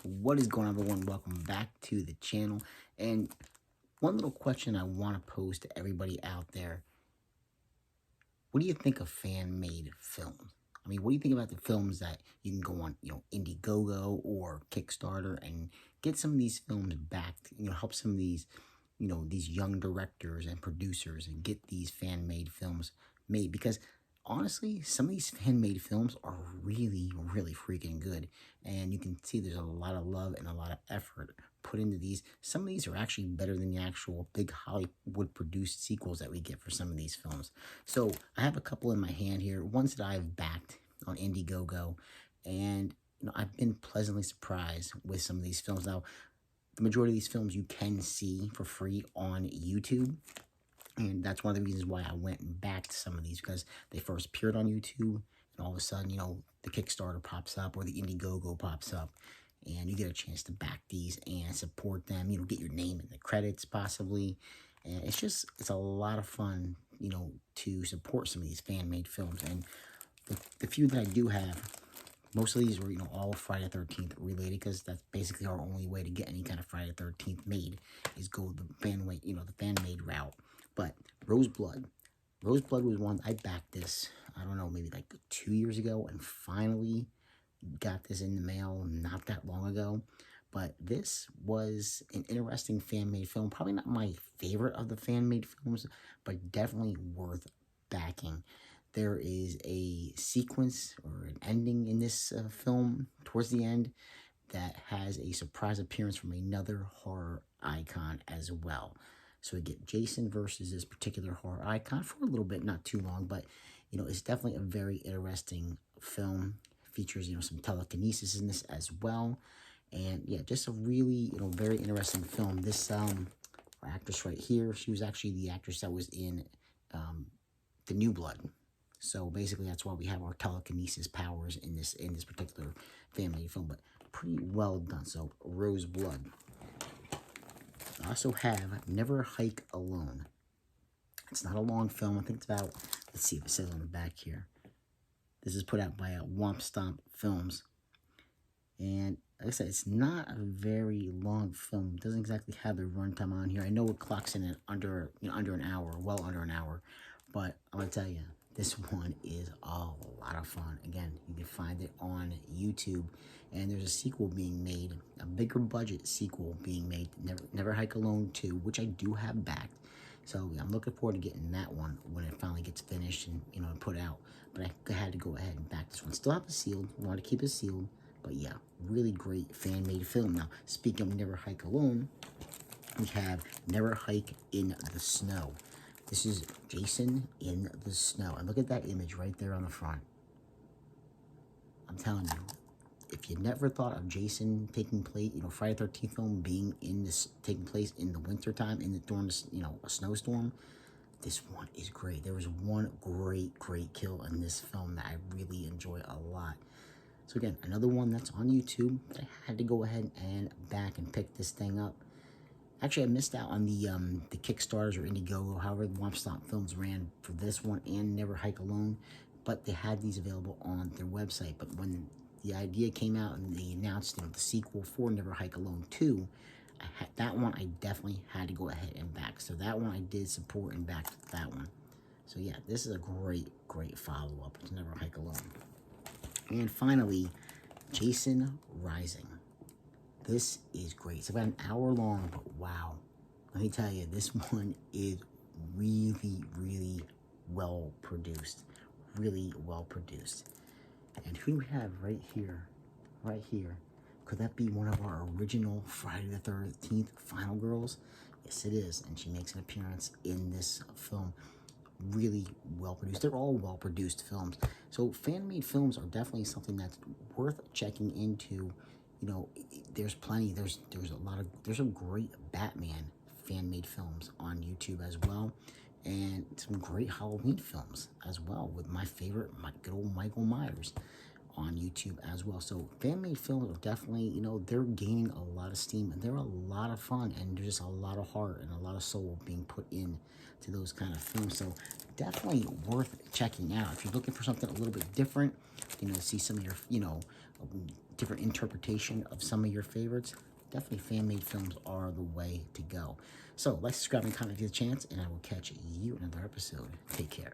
What is going on, everyone? Welcome back to the channel. And one little question I want to pose to everybody out there: what do you think of fan-made films? I mean, what do you think about the films that you can go on, Indiegogo or Kickstarter and get some of these films backed, help some of these, these young directors and producers and get these fan-made films made? Because honestly, some of these fan-made films are really, really freaking good. And you can see there's a lot of love and a lot of effort put into these. Some of these are actually better than the actual big Hollywood produced sequels that we get for some of these films. So I have a couple in my hand here, ones that I've backed on Indiegogo, and I've been pleasantly surprised with some of these films. Now, the majority of these films you can see for free on YouTube, and that's one of the reasons why I went and backed some of these, because they first appeared on YouTube, and all of a sudden, the Kickstarter pops up or the Indiegogo pops up, and you get a chance to back these and support them, get your name in the credits possibly. And it's a lot of fun, to support some of these fan-made films. And the few that I do have, most of these were, all Friday the 13th related, because that's basically our only way to get any kind of Friday the 13th made, is go the fan-made route. But Roseblood was one, I backed this, I don't know, maybe like 2 years ago, and finally got this in the mail not that long ago. But this was an interesting fan-made film. Probably not my favorite of the fan-made films, but definitely worth backing. There is a sequence or an ending in this film towards the end that has a surprise appearance from another horror icon as well. So we get Jason versus this particular horror icon for a little bit, not too long, but it's definitely a very interesting film. Features some telekinesis in this as well, and yeah, just a really very interesting film. This our actress right here, she was actually the actress that was in The New Blood. So basically, that's why we have our telekinesis powers in this particular family film. But pretty well done. So Roseblood. I also have Never Hike Alone. It's not a long film. I think it's about, let's see if it says on the back here. This is put out by Womp Stomp Films. And like I said, it's not a very long film. It doesn't exactly have the runtime on here. I know it clocks in at under an hour, well under an hour. But I'm going to tell you, this one is a lot of fun. Again, you can find it on YouTube. And there's a sequel being made, a bigger budget sequel being made, Never Hike Alone 2, which I do have backed. So yeah, I'm looking forward to getting that one when it finally gets finished and put out. But I had to go ahead and back this one. Still have it sealed. Want to keep it sealed. But yeah, really great fan-made film. Now, speaking of Never Hike Alone, we have Never Hike in the Snow. This is Jason in the Snow. And look at that image right there on the front. I'm telling you, if you never thought of Jason taking place, Friday the 13th film being taking place in the wintertime, during a snowstorm, this one is great. There was one great kill in this film that I really enjoy a lot. So again, another one that's on YouTube that I had to go ahead and back and pick this thing up. Actually, I missed out on the Kickstarters or Indiegogo, however the Womp Stomp Films ran for this one and Never Hike Alone, but they had these available on their website. But when the idea came out and they announced the sequel for Never Hike Alone 2, that one I definitely had to go ahead and back. So that one I did support and back that one. So yeah, this is a great follow-up to Never Hike Alone. And finally, Jason Rising. This is great. It's about an hour long, but wow. Let me tell you, this one is really well produced. Really well produced. And who do we have right here? Right here. Could that be one of our original Friday the 13th Final Girls? Yes, it is. And she makes an appearance in this film. Really well produced. They're all well produced films. So fan-made films are definitely something that's worth checking into. There's plenty. There's some great Batman fan-made films on YouTube as well. And some great Halloween films as well, with my favorite, good old Michael Myers on YouTube as well. So fan-made films are definitely, they're gaining a lot of steam, and they're a lot of fun, and there's just a lot of heart and a lot of soul being put in to those kind of films. So definitely worth checking out if you're looking for something a little bit different. See some of your, different interpretation of some of your favorites, definitely fan-made films are the way to go. So, like, subscribe, and comment if you have a chance, and I will catch you in another episode. Take care.